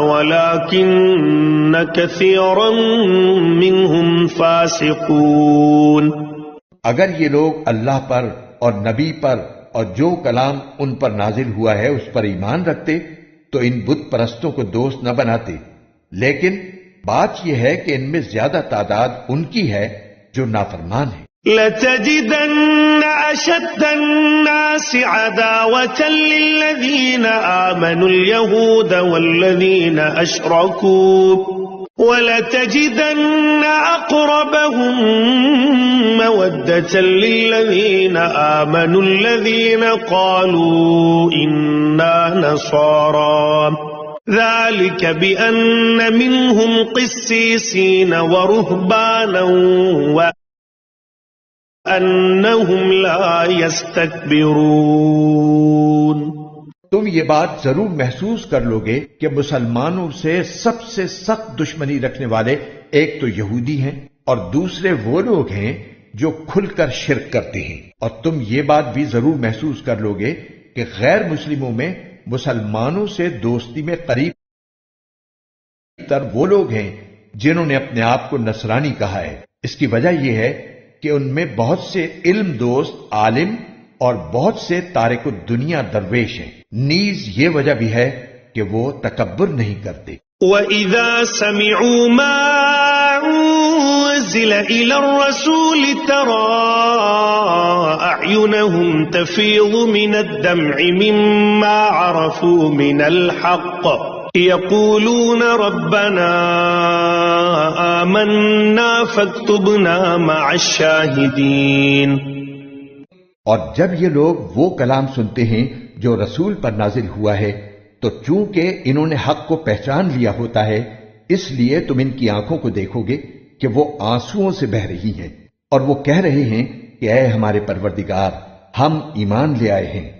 ولكن كثيرا منهم فاسقون۔ اگر یہ لوگ اللہ پر اور نبی پر اور جو کلام ان پر نازل ہوا ہے اس پر ایمان رکھتے تو ان بت پرستوں کو دوست نہ بناتے، لیکن بات یہ ہے کہ ان میں زیادہ تعداد ان کی ہے جو نافرمان ہیں۔ لَتَجِدَنَّ أَشَدَّ النَّاسِ عَدَاوَةً لِّلَّذِينَ آمَنُوا الْيَهُودَ وَالَّذِينَ أَشْرَكُوا وَلَتَجِدَنَّ أَقْرَبَهُم مَّوَدَّةً لِّلَّذِينَ آمَنُوا الَّذِينَ قَالُوا إِنَّا نَصَارَىٰ ذَلِكَ بِأَنَّ مِنْهُمْ قِسِّيسِينَ وَرُهْبَانًا وَأَنَّهُمْ لَا يَسْتَكْبِرُونَ۔ تم یہ بات ضرور محسوس کر لو گے کہ مسلمانوں سے سب سے سخت دشمنی رکھنے والے ایک تو یہودی ہیں اور دوسرے وہ لوگ ہیں جو کھل کر شرک کرتے ہیں، اور تم یہ بات بھی ضرور محسوس کر لو گے کہ غیر مسلموں میں مسلمانوں سے دوستی میں قریب تر وہ لوگ ہیں جنہوں نے اپنے آپ کو نصرانی کہا ہے۔ اس کی وجہ یہ ہے کہ ان میں بہت سے علم دوست عالم اور بہت سے تارک الدنیا درویش ہیں، نیز یہ وجہ بھی ہے کہ وہ تکبر نہیں کرتے۔ وَإِذَا سَمِعُوا مَا أُنزِلَ إِلَى الرَّسُولِ تَرَىٰ أَعْيُنَهُمْ تَفِيضُ مِنَ الدَّمْعِ مِمَّا عَرَفُوا مِنَ الْحَقِّ يَقُولُونَ رَبَّنَا آمَنَّا فَاكْتُبْنَا مَعَ الشَّاهِدِينَ۔ اور جب یہ لوگ وہ کلام سنتے ہیں جو رسول پر نازل ہوا ہے تو چونکہ انہوں نے حق کو پہچان لیا ہوتا ہے، اس لیے تم ان کی آنکھوں کو دیکھو گے کہ وہ آنسوؤں سے بہہ رہی ہیں، اور وہ کہہ رہے ہیں کہ اے ہمارے پروردگار، ہم ایمان لے آئے ہیں،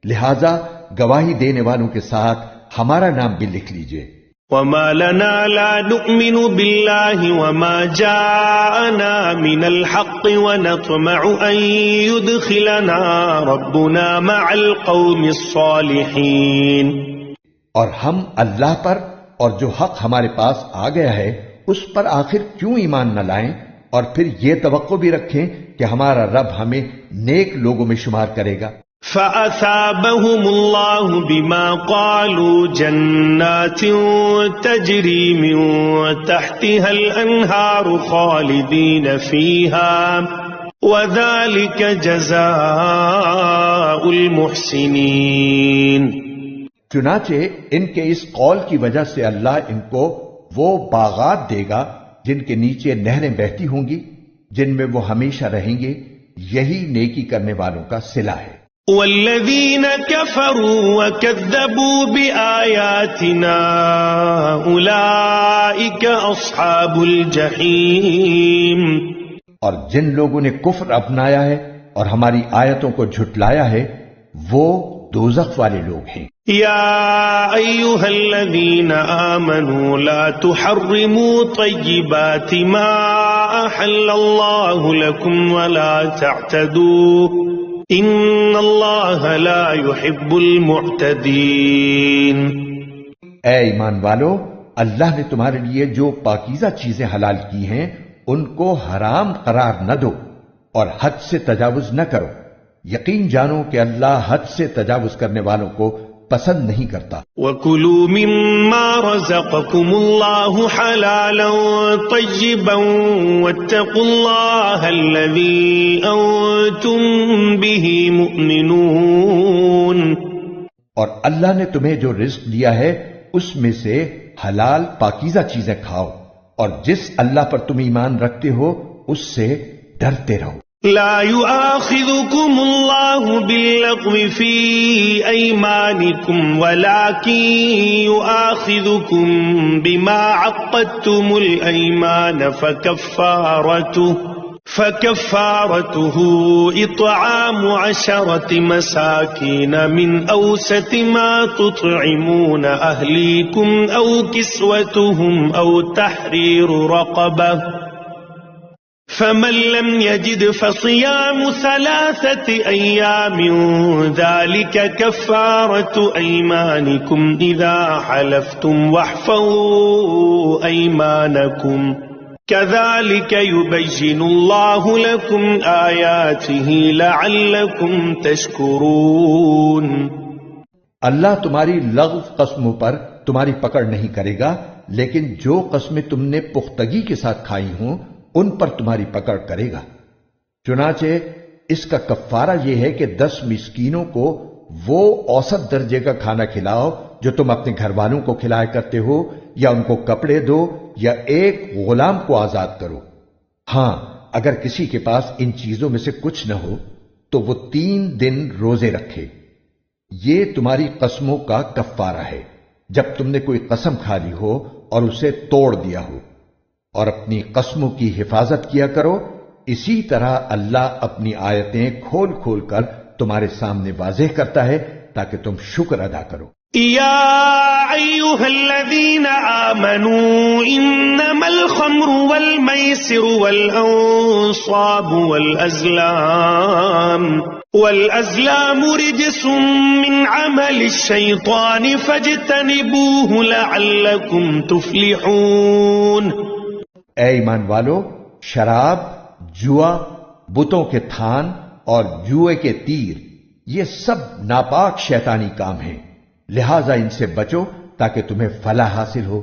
لہذا گواہی دینے والوں کے ساتھ ہمارا نام بھی لکھ لیجئے۔ وَمَا لَنَا لَا نُؤْمِنُ بِاللَّهِ وَمَا جَاءَنَا مِنَ الْحَقِّ وَنَطْمَعُ أَن يُدْخِلَنَا رَبُّنَا مَعَ الْقَوْمِ الصَّالِحِينَ۔ اور ہم اللہ پر اور جو حق ہمارے پاس آ گیا ہے اس پر آخر کیوں ایمان نہ لائیں اور پھر یہ توقع بھی رکھیں کہ ہمارا رب ہمیں نیک لوگوں میں شمار کرے گا۔ فَأَثَابَهُمُ اللَّهُ بِمَا قَالُوا جَنَّاتٍ تَجْرِي مِن تَحْتِهَا الْأَنْهَارُ خَالِدِينَ فِيهَا وَذَلِكَ جَزَاءُ الْمُحْسِنِينَ۔ چنانچہ ان کے اس قول کی وجہ سے اللہ ان کو وہ باغات دے گا جن کے نیچے نہریں بہتی ہوں گی، جن میں وہ ہمیشہ رہیں گے، یہی نیکی کرنے والوں کا صلہ ہے۔ والذین کفروا وکذبوا بآیاتنا اولئک اصحاب الجحیم۔ اور جن لوگوں نے کفر اپنایا ہے اور ہماری آیتوں کو جھٹلایا ہے وہ دوزخ والے لوگ ہیں۔ یا ایھا الذین آمنوا لا تحرموا طیبات ما احل اللہ لکم ولا تعتدوا ان اللہ لا يحب المعتدین۔ اے ایمان والو، اللہ نے تمہارے لیے جو پاکیزہ چیزیں حلال کی ہیں ان کو حرام قرار نہ دو اور حد سے تجاوز نہ کرو، یقین جانو کہ اللہ حد سے تجاوز کرنے والوں کو پسند نہیں کرتا۔ وَكُلُوا مِمَّا رَزَقَكُمُ اللَّهُ حَلَالًا طَيِّبًا وَاتَّقُوا اللَّهَ الَّذِي أَنتُم بِهِ مُؤْمِنُونَ۔ اور اللہ نے تمہیں جو رزق دیا ہے اس میں سے حلال پاکیزہ چیزیں کھاؤ، اور جس اللہ پر تم ایمان رکھتے ہو اس سے ڈرتے رہو۔ لا يؤاخذكم الله باللغو في أيمانكم ولكن يؤاخذكم بما عقدتم الأيمان فكفارته إطعام 10 مساكين من أوسط ما تطعمون أهليكم أو كسوتهم أو تحرير رقبة فمن لم يجد فصيام 3 أيام ذلك كفارة أيمانكم إذا حلفتم واحفظوا أيمانكم كذلك يبين الله لكم آياته لعلكم تشكرون۔ اللہ تمہاری لغو قسموں پر تمہاری پکڑ نہیں کرے گا، لیکن جو قسمیں تم نے پختگی کے ساتھ کھائی ہوں ان پر تمہاری پکڑ کرے گا۔ چنانچہ اس کا کفارہ یہ ہے کہ 10 مسکینوں کو وہ اوسط درجے کا کھانا کھلاؤ جو تم اپنے گھر والوں کو کھلایا کرتے ہو، یا ان کو کپڑے دو، یا ایک غلام کو آزاد کرو۔ ہاں، اگر کسی کے پاس ان چیزوں میں سے کچھ نہ ہو تو وہ 3 دن روزے رکھے۔ یہ تمہاری قسموں کا کفارہ ہے جب تم نے کوئی قسم کھا لی ہو اور اسے توڑ دیا ہو، اور اپنی قسموں کی حفاظت کیا کرو۔ اسی طرح اللہ اپنی آیتیں کھول کھول کر تمہارے سامنے واضح کرتا ہے تاکہ تم شکر ادا کرو۔ يا أيها الذين آمنوا إنما الخمر والميسر والأنصاب والأزلام رجس من عمل الشيطان فاجتنبوه لعلكم تفلحون۔ اے ایمان والو، شراب، جوا، بتوں کے تھان اور جوئے کے تیر، یہ سب ناپاک شیطانی کام ہیں، لہذا ان سے بچو تاکہ تمہیں فلاح حاصل ہو۔